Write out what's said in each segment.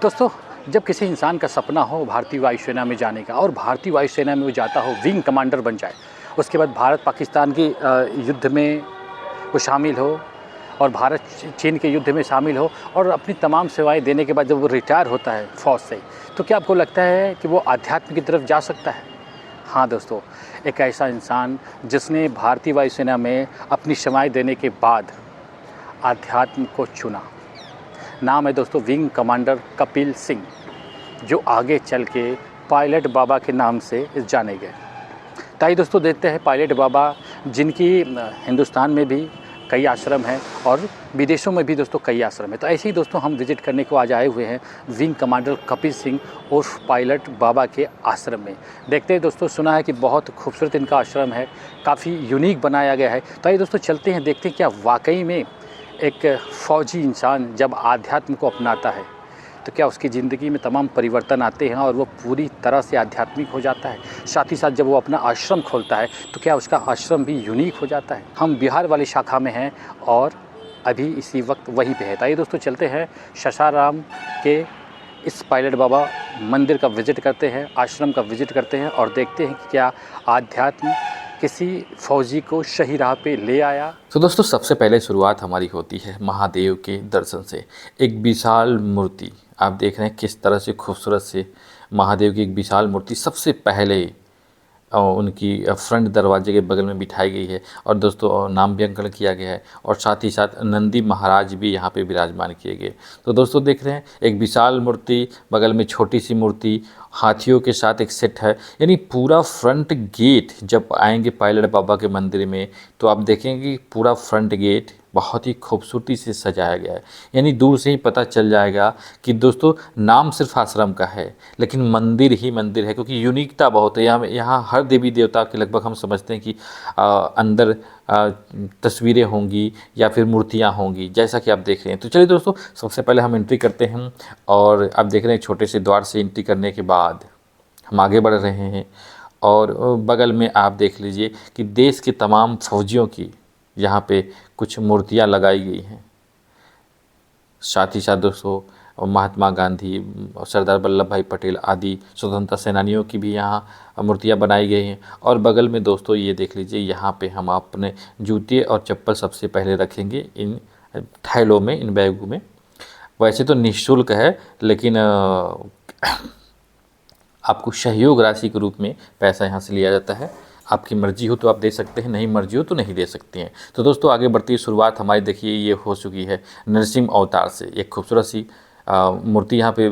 दोस्तों, जब किसी इंसान का सपना हो भारतीय वायुसेना में जाने का और भारतीय वायुसेना में वो जाता हो, विंग कमांडर बन जाए, उसके बाद भारत पाकिस्तान की युद्ध में वो शामिल हो और भारत चीन के युद्ध में शामिल हो और अपनी तमाम सेवाएं देने के बाद जब वो रिटायर होता है फ़ौज से, तो क्या आपको लगता है कि वो आध्यात्म की तरफ जा सकता है? हाँ दोस्तों, एक ऐसा इंसान जिसने भारतीय वायुसेना में अपनी सेवाएं देने के बाद आध्यात्म को चुना। नाम है दोस्तों विंग कमांडर कपिल सिंह, जो आगे चल के पायलट बाबा के नाम से जाने गए। तो आइए दोस्तों देखते हैं पायलट बाबा, जिनकी हिंदुस्तान में भी कई आश्रम हैं और विदेशों में भी दोस्तों कई आश्रम हैं। तो ऐसे ही दोस्तों हम विज़िट करने को आज आए हुए हैं विंग कमांडर कपिल सिंह उर्फ पायलट बाबा के आश्रम में। देखते हैं दोस्तों, सुना है कि बहुत खूबसूरत इनका आश्रम है, काफ़ी यूनिक बनाया गया है। तो आइए दोस्तों चलते हैं, देखते हैं क्या वाकई में एक फ़ौजी इंसान जब आध्यात्म को अपनाता है तो क्या उसकी ज़िंदगी में तमाम परिवर्तन आते हैं और वो पूरी तरह से आध्यात्मिक हो जाता है। साथ ही साथ जब वो अपना आश्रम खोलता है तो क्या उसका आश्रम भी यूनिक हो जाता है। हम बिहार वाली शाखा में हैं और अभी इसी वक्त वहीं पे है। तो आइए दोस्तों चलते हैं सासाराम के इस पायलट बाबा मंदिर का विज़िट करते हैं, आश्रम का विज़िट करते हैं और देखते हैं कि क्या आध्यात्म किसी फ़ौजी को सही राह पे ले आया। तो दोस्तों सबसे पहले शुरुआत हमारी होती है महादेव के दर्शन से। एक विशाल मूर्ति आप देख रहे हैं किस तरह से खूबसूरत से महादेव की एक विशाल मूर्ति सबसे पहले उनकी फ्रंट दरवाजे के बगल में बिठाई गई है और दोस्तों नाम भी अंकन किया गया है और साथ ही साथ नंदी महाराज भी यहाँ पे विराजमान किए गए। तो दोस्तों देख रहे हैं एक विशाल मूर्ति, बगल में छोटी सी मूर्ति, हाथियों के साथ एक सेट है। यानी पूरा फ्रंट गेट जब आएंगे पायलट बाबा के मंदिर में तो आप देखेंगे कि पूरा फ्रंट गेट बहुत ही खूबसूरती से सजाया गया है। यानी दूर से ही पता चल जाएगा कि दोस्तों नाम सिर्फ आश्रम का है लेकिन मंदिर ही मंदिर है, क्योंकि यूनिकता बहुत है। यहाँ हर देवी देवता के लगभग हम समझते हैं कि अंदर तस्वीरें होंगी या फिर मूर्तियाँ होंगी, जैसा कि आप देख रहे हैं। तो चलिए दोस्तों सबसे पहले हम एंट्री करते हैं और आप देख रहे हैं छोटे से द्वार से एंट्री करने के बाद हम आगे बढ़ रहे हैं और बगल में आप देख लीजिए कि देश के तमाम फौजियों की यहाँ पे कुछ मूर्तियाँ लगाई गई हैं। साथ ही साथ दोस्तों महात्मा गांधी, सरदार वल्लभ भाई पटेल आदि स्वतंत्रता सेनानियों की भी यहाँ मूर्तियाँ बनाई गई हैं। और बगल में दोस्तों ये देख लीजिए, यहाँ पे हम अपने जूते और चप्पल सबसे पहले रखेंगे इन थैलों में, इन बैगों में। वैसे तो निःशुल्क है लेकिन आपको सहयोग राशि के रूप में पैसा यहाँ से लिया जाता है। आपकी मर्जी हो तो आप दे सकते हैं, नहीं मर्जी हो तो नहीं दे सकते हैं। तो दोस्तों आगे बढ़ती शुरुआत हमारी देखिए ये हो चुकी है नरसिंह अवतार से। एक खूबसूरत सी मूर्ति यहाँ पे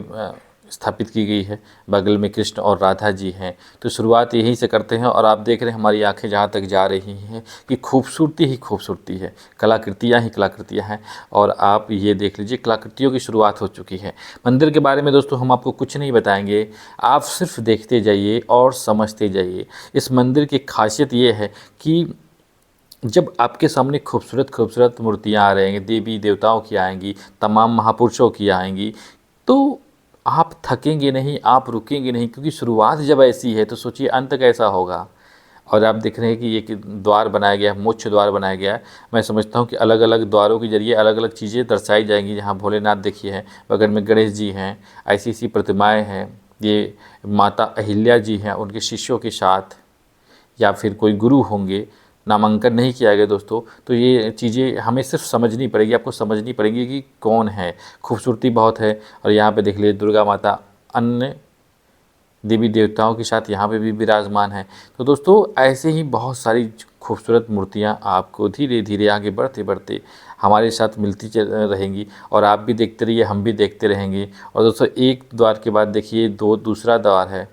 स्थापित की गई है, बगल में कृष्ण और राधा जी हैं। तो शुरुआत यहीं से करते हैं और आप देख रहे हैं हमारी आंखें जहाँ तक जा रही हैं कि खूबसूरती ही खूबसूरती है, कलाकृतियाँ ही कलाकृतियाँ हैं। और आप ये देख लीजिए कलाकृतियों की शुरुआत हो चुकी है। मंदिर के बारे में दोस्तों हम आपको कुछ नहीं बताएंगे, आप सिर्फ देखते जाइए और समझते जाइए। इस मंदिर की खासियत ये है कि जब आपके सामने खूबसूरत खूबसूरत मूर्तियाँ आ रहेंगी, देवी देवताओं की आएंगी, तमाम महापुरुषों की आएंगी, तो आप थकेंगे नहीं, आप रुकेंगे नहीं, क्योंकि शुरुआत जब ऐसी है तो सोचिए अंत कैसा होगा। और आप देख रहे हैं कि एक द्वार बनाया गया है, मोक्ष द्वार बनाया गया है। मैं समझता हूँ कि अलग अलग द्वारों के जरिए अलग अलग चीज़ें दर्शाई जाएंगी। यहाँ भोलेनाथ देखिए हैं, बगल में गणेश जी हैं, ऐसी ऐसी प्रतिमाएँ हैं। ये माता अहिल्या जी हैं उनके शिष्यों के साथ, या फिर कोई गुरु होंगे, नामांकन नहीं किया गया दोस्तों। तो ये चीज़ें हमें सिर्फ समझनी पड़ेगी, आपको समझनी पड़ेगी कि कौन है। खूबसूरती बहुत है। और यहाँ पे देख लीजिए दुर्गा माता अन्य देवी देवताओं के साथ यहाँ पे भी विराजमान है। तो दोस्तों ऐसे ही बहुत सारी खूबसूरत मूर्तियाँ आपको धीरे धीरे आगे बढ़ते बढ़ते हमारे साथ मिलती रहेंगी और आप भी देखते रहिए, हम भी देखते रहेंगे। और दोस्तों एक द्वार के बाद देखिए दूसरा द्वार है।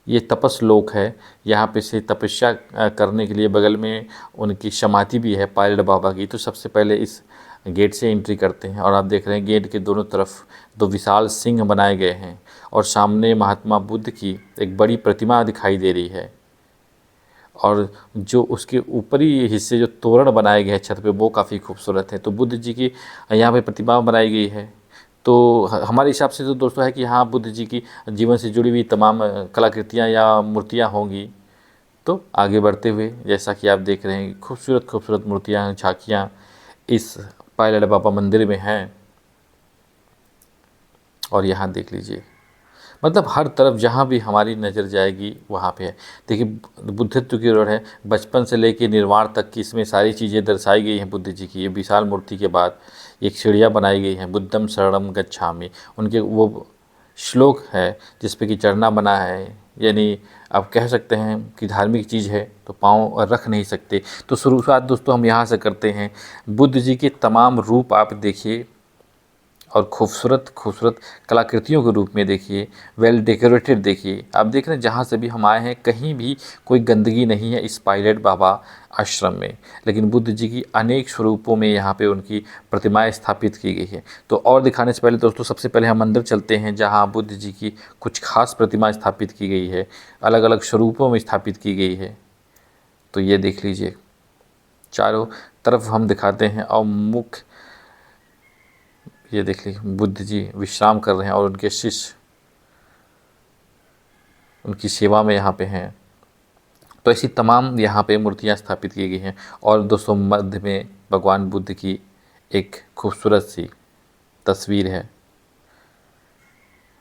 ये तपस्लोक है। यहाँ पे से तपस्या करने के लिए बगल में उनकी समाधि भी है पायलट बाबा की। तो सबसे पहले इस गेट से एंट्री करते हैं और आप देख रहे हैं गेट के दोनों तरफ दो विशाल सिंह बनाए गए हैं और सामने महात्मा बुद्ध की एक बड़ी प्रतिमा दिखाई दे रही है। और जो उसके ऊपरी हिस्से जो तोरण बनाए गए हैं छत पे, वो काफ़ी खूबसूरत है। तो बुद्ध जी की यहाँ पे प्रतिमा बनाई गई है। तो हमारे हिसाब से तो दोस्तों है कि हाँ बुद्ध जी की जीवन से जुड़ी हुई तमाम कलाकृतियाँ या मूर्तियाँ होंगी। तो आगे बढ़ते हुए जैसा कि आप देख रहे हैं खूबसूरत खूबसूरत मूर्तियाँ, झांकियाँ इस पायलट बाबा मंदिर में हैं। और यहाँ देख लीजिए, मतलब हर तरफ जहाँ भी हमारी नज़र जाएगी वहाँ पे है। देखिए बुद्धत्व की ओर है, बचपन से लेके निर्वाण तक की इसमें सारी चीज़ें दर्शाई गई हैं बुद्ध जी की। ये विशाल मूर्ति के बाद एक सीढ़ियाँ बनाई गई हैं, बुद्धम शरणम गच्छामि, उनके वो श्लोक है जिस पे कि चढ़ना बना है, यानी आप कह सकते हैं कि धार्मिक चीज़ है तो पाँव रख नहीं सकते। तो शुरुआत दोस्तों हम यहाँ से करते हैं। बुद्ध जी के तमाम रूप आप देखिए और खूबसूरत खूबसूरत कलाकृतियों के रूप में देखिए, वेल डेकोरेटेड देखिए। आप देख रहे हैं जहाँ से भी हम आए हैं कहीं भी कोई गंदगी नहीं है इस पायलट बाबा आश्रम में, लेकिन बुद्ध जी की अनेक स्वरूपों में यहाँ पे उनकी प्रतिमाएं स्थापित की गई है। तो और दिखाने से पहले दोस्तों सबसे पहले हम अंदर चलते हैं जहाँ बुद्ध जी की कुछ खास प्रतिमाएं स्थापित की गई है, अलग अलग स्वरूपों में स्थापित की गई है। तो ये देख लीजिए, चारों तरफ हम दिखाते हैं और मुख्य ये देख लीजिए बुद्ध जी विश्राम कर रहे हैं और उनके शिष्य उनकी सेवा में यहाँ पे हैं। तो ऐसी तमाम यहाँ पे मूर्तियाँ स्थापित की गई हैं। और दोस्तों मध्य में भगवान बुद्ध की एक खूबसूरत सी तस्वीर है,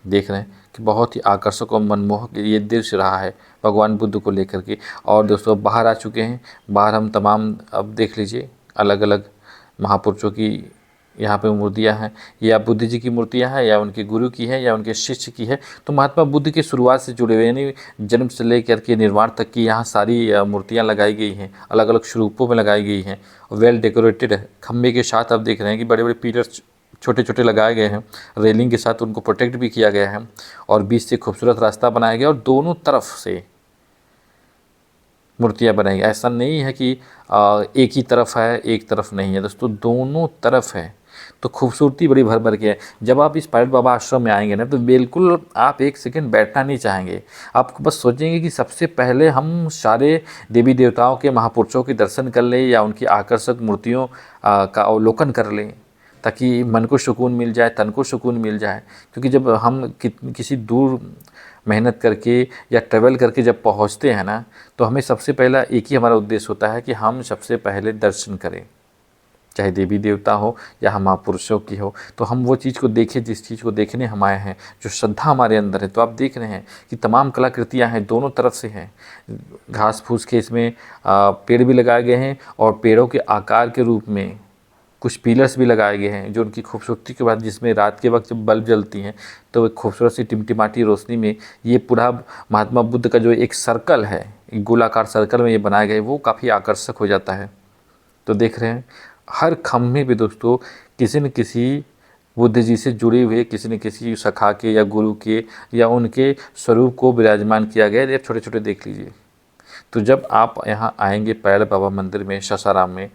देख रहे हैं कि बहुत ही आकर्षक और मनमोहक ये दृश्य रहा है भगवान बुद्ध को लेकर के। और दोस्तों बाहर आ चुके हैं, बाहर हम तमाम अब देख लीजिए अलग अलग महापुरुषों की यहाँ पे मूर्तियाँ हैं। या बुद्ध जी की मूर्तियाँ हैं या उनके गुरु की है या उनके शिष्य की है। तो महात्मा बुद्ध की शुरुआत से जुड़े हुए यानी जन्म से लेकर के निर्वाण तक की यहाँ सारी मूर्तियाँ लगाई गई हैं, अलग अलग स्वरूपों में लगाई गई हैं, वेल डेकोरेटेड है। खम्भे के साथ आप देख रहे हैं कि बड़े बड़े पिलर्स छोटे छोटे लगाए गए हैं, रेलिंग के साथ उनको प्रोटेक्ट भी किया गया है और बीच से खूबसूरत रास्ता बनाया गया और दोनों तरफ से मूर्तियाँ बनाई। ऐसा नहीं है कि एक ही तरफ है एक तरफ नहीं है दोस्तों, दोनों तरफ है। तो खूबसूरती बड़ी भर भर के है। जब आप इस पायलट बाबा आश्रम में आएंगे ना तो बिल्कुल आप एक सेकंड बैठना नहीं चाहेंगे। आप बस सोचेंगे कि सबसे पहले हम सारे देवी देवताओं के महापुरुषों के दर्शन कर लें या उनकी आकर्षक मूर्तियों का अवलोकन कर लें, ताकि मन को सुकून मिल जाए, तन को सुकून मिल जाए। क्योंकि जब हम किसी दूर मेहनत करके या ट्रैवल करके जब पहुंचते हैं ना तो हमें सबसे पहला एक ही हमारा उद्देश्य होता है कि हम सबसे पहले दर्शन करें, चाहे देवी देवता हो या हम महापुरुषों की हो। तो हम वो चीज़ को देखें जिस चीज़ को देखने हम आए हैं, जो श्रद्धा हमारे अंदर है। तो आप देख रहे हैं कि तमाम कलाकृतियाँ हैं, दोनों तरफ से हैं। घास फूस के इसमें पेड़ भी लगाए गए हैं और पेड़ों के आकार के रूप में कुछ पिलर्स भी लगाए गए हैं जो उनकी खूबसूरती के बाद, जिसमें रात के वक्त जब बल्ब जलती हैं तो एक खूबसूरत सी टिमटिमाती रोशनी में ये पूरा महात्मा बुद्ध का जो एक सर्कल है, एक गोलाकार सर्कल में ये बनाया गया है, वो काफ़ी आकर्षक हो जाता है। तो देख रहे हैं हर खम्भे पे दोस्तों किसी न किसी बुद्ध जी से जुड़े हुए किसी न किसी सखा के या गुरु के या उनके स्वरूप को विराजमान किया गया है। छोटे छोटे देख लीजिए। तो जब आप यहाँ आएंगे पायलट बाबा मंदिर में सासाराम में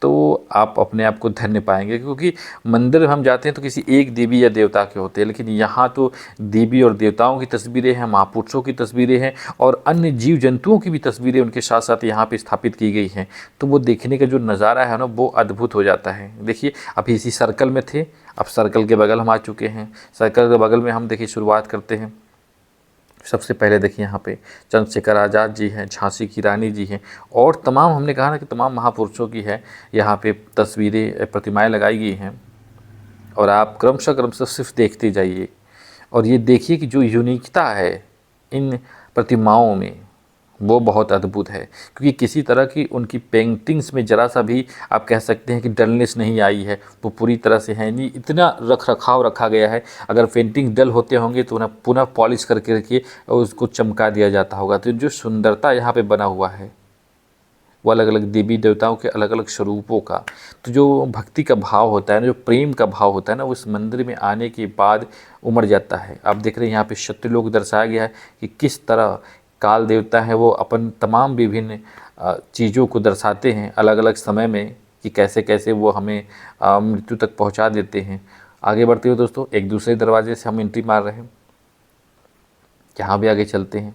तो आप अपने आप को धन्य पाएंगे, क्योंकि मंदिर हम जाते हैं तो किसी एक देवी या देवता के होते हैं, लेकिन यहाँ तो देवी और देवताओं की तस्वीरें हैं, महापुरुषों की तस्वीरें हैं और अन्य जीव जंतुओं की भी तस्वीरें उनके साथ साथ यहाँ पे स्थापित की गई हैं। तो वो देखने का जो नज़ारा है ना वो अद्भुत हो जाता है। देखिए अभी इसी सर्कल में थे, अब सर्कल के बगल हम आ चुके हैं। सर्कल के बगल में हम देखिए शुरुआत करते हैं। सबसे पहले देखिए यहाँ पे चंद्रशेखर आज़ाद जी हैं, झांसी की रानी जी हैं और तमाम, हमने कहा ना कि तमाम महापुरुषों की है यहाँ पे तस्वीरें प्रतिमाएं लगाई गई हैं। और आप क्रमशः सिर्फ देखते जाइए और ये देखिए कि जो यूनिकता है इन प्रतिमाओं में वो बहुत अद्भुत है, क्योंकि किसी तरह की उनकी पेंटिंग्स में ज़रा सा भी आप कह सकते हैं कि डलनेस नहीं आई है। वो पूरी तरह से है नहीं, इतना रख रखाव रखा गया है। अगर पेंटिंग डल होते होंगे तो उन्हें पुनः पॉलिश करके उसको चमका दिया जाता होगा। तो जो सुंदरता यहाँ पे बना हुआ है वो अलग अलग देवी देवताओं के अलग अलग स्वरूपों का, तो जो भक्ति का भाव होता है ना, जो प्रेम का भाव होता है ना, उस मंदिर में आने के बाद उमड़ जाता है। आप देख रहे हैं यहाँ पे सत्यलोक दर्शाया गया है कि किस तरह काल देवता है वो अपन तमाम विभिन्न चीज़ों को दर्शाते हैं अलग अलग समय में, कि कैसे कैसे वो हमें मृत्यु तक पहुंचा देते हैं। आगे बढ़ते हुए दोस्तों एक दूसरे दरवाजे से हम एंट्री मार रहे हैं, यहाँ भी आगे चलते हैं।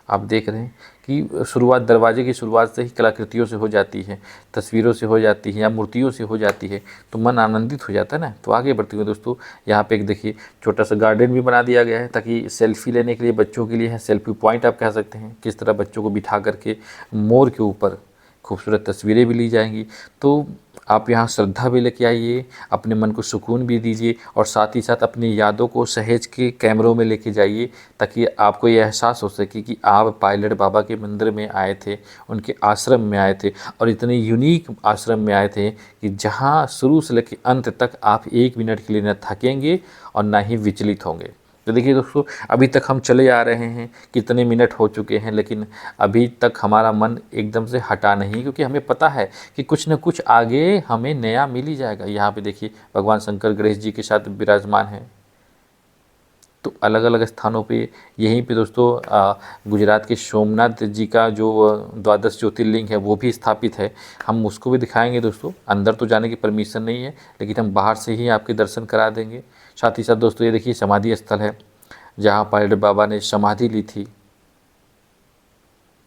आप देख रहे हैं कि शुरुआत, दरवाजे की शुरुआत से ही कलाकृतियों से हो जाती है, तस्वीरों से हो जाती है या मूर्तियों से हो जाती है, तो मन आनंदित हो जाता है ना। तो आगे बढ़ते हुए दोस्तों यहाँ पे एक देखिए छोटा सा गार्डन भी बना दिया गया है, ताकि सेल्फी लेने के लिए बच्चों के लिए है, सेल्फी पॉइंट आप कह सकते हैं। किस तरह बच्चों को बिठा करके मोर के ऊपर खूबसूरत तस्वीरें भी ली जाएंगी। तो आप यहाँ श्रद्धा भी लेके आइए, अपने मन को सुकून भी दीजिए और साथ ही साथ अपनी यादों को सहेज के कैमरों में लेके जाइए, ताकि आपको ये एहसास हो सके कि आप पायलट बाबा के मंदिर में आए थे, उनके आश्रम में आए थे और इतने यूनिक आश्रम में आए थे कि जहाँ शुरू से लेकर अंत तक आप 1 मिनट के लिए न थकेंगे और ना ही विचलित होंगे। तो देखिए दोस्तों, अभी तक हम चले आ रहे हैं, कितने मिनट हो चुके हैं, लेकिन अभी तक हमारा मन एकदम से हटा नहीं, क्योंकि हमें पता है कि कुछ न कुछ आगे हमें नया मिल ही जाएगा। यहाँ पे देखिए भगवान शंकर गणेश जी के साथ विराजमान हैं। तो अलग अलग स्थानों पे, यहीं पे दोस्तों गुजरात के सोमनाथ जी का जो 12 ज्योतिर्लिंग है वो भी स्थापित है। हम उसको भी दिखाएंगे दोस्तों। अंदर तो जाने की परमिशन नहीं है, लेकिन हम बाहर से ही आपके दर्शन करा देंगे। साथ ही साथ दोस्तों ये देखिए समाधि स्थल है, जहाँ पायलट बाबा ने समाधि ली थी।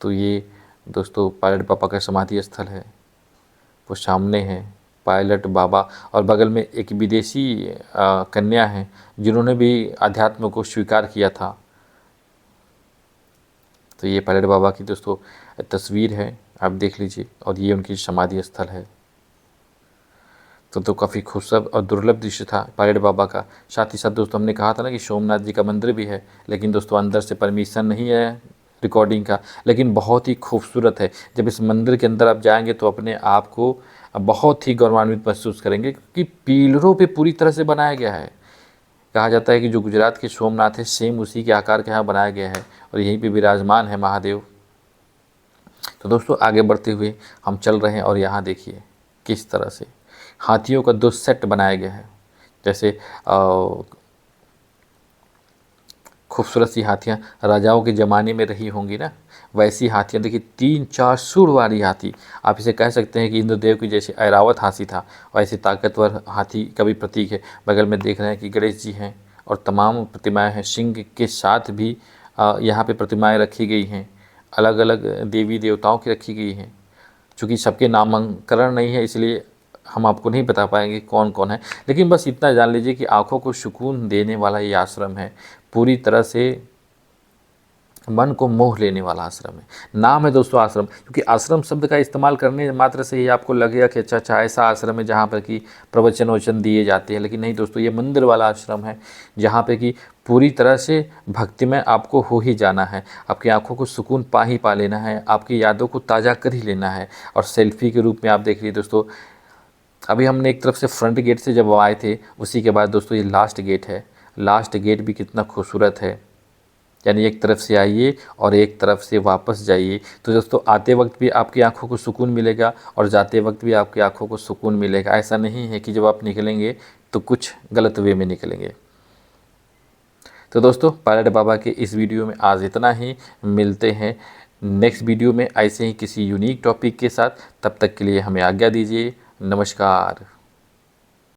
तो ये दोस्तों पायलट बाबा का समाधि स्थल है, वो सामने है पायलट बाबा, और बगल में एक विदेशी कन्या हैं जिन्होंने भी अध्यात्म को स्वीकार किया था। तो ये पायलट बाबा की दोस्तों तस्वीर है, आप देख लीजिए, और ये उनकी समाधि स्थल है। तो काफ़ी खूबसूरत और दुर्लभ दृश्य था पायलट बाबा का। साथ ही साथ दोस्तों हमने कहा था ना कि सोमनाथ जी का मंदिर भी है, लेकिन दोस्तों अंदर से परमिशन नहीं है रिकॉर्डिंग का, लेकिन बहुत ही खूबसूरत है। जब इस मंदिर के अंदर आप जाएंगे तो अपने आप को बहुत ही गौरवान्वित महसूस करेंगे, क्योंकि पिलरों पे पूरी तरह से बनाया गया है। कहा जाता है कि जो गुजरात के सोमनाथ है सेम उसी के आकार के यहाँ बनाया गया है, और यहीं पे विराजमान है महादेव। तो दोस्तों आगे बढ़ते हुए हम चल रहे हैं, और यहाँ देखिए किस तरह से हाथियों का 2 सेट बनाया गया है। जैसे खूबसूरत सी हाथियाँ राजाओं के ज़माने में रही होंगी ना, वैसी हाथियाँ देखिए 3-4 सूंड वाली हाथी। आप इसे कह सकते हैं कि इंद्रदेव की जैसे ऐरावत हाथी था, वैसे ताकतवर हाथी का भी प्रतीक है। बगल में देख रहे हैं कि गणेश जी हैं और तमाम प्रतिमाएं हैं। सिंह के साथ भी यहाँ पे प्रतिमाएं रखी गई हैं, अलग अलग देवी देवताओं की रखी गई हैं। चूँकि सबके नामांकन नहीं है, इसलिए हम आपको नहीं बता पाएंगे कौन कौन है, लेकिन बस इतना जान लीजिए कि आँखों को सुकून देने वाला ये आश्रम है। पूरी तरह से मन को मोह लेने वाला आश्रम है। नाम है दोस्तों आश्रम, क्योंकि आश्रम शब्द का इस्तेमाल करने मात्र से ही आपको लगेगा कि अच्छा ऐसा आश्रम है जहाँ पर कि प्रवचन वचन दिए जाते हैं, लेकिन नहीं दोस्तों, ये मंदिर वाला आश्रम है जहाँ पे कि पूरी तरह से भक्ति में आपको हो ही जाना है। आपकी आंखों को सुकून पा लेना है, आपकी यादों को ताज़ा कर ही लेना है। और सेल्फी के रूप में आप देख लीजिए दोस्तों, अभी हमने एक तरफ से फ्रंट गेट से जब आए थे, उसी के बाद दोस्तों ये लास्ट गेट है। लास्ट गेट भी कितना खूबसूरत है, यानी एक तरफ से आइए और एक तरफ से वापस जाइए। तो दोस्तों आते वक्त भी आपकी आंखों को सुकून मिलेगा और जाते वक्त भी आपकी आंखों को सुकून मिलेगा। ऐसा नहीं है कि जब आप निकलेंगे तो कुछ गलत वे में निकलेंगे। तो दोस्तों पायलट बाबा के इस वीडियो में आज इतना ही। मिलते हैं नेक्स्ट वीडियो में ऐसे ही किसी यूनिक टॉपिक के साथ। तब तक के लिए हमें आज्ञा दीजिए। नमस्कार।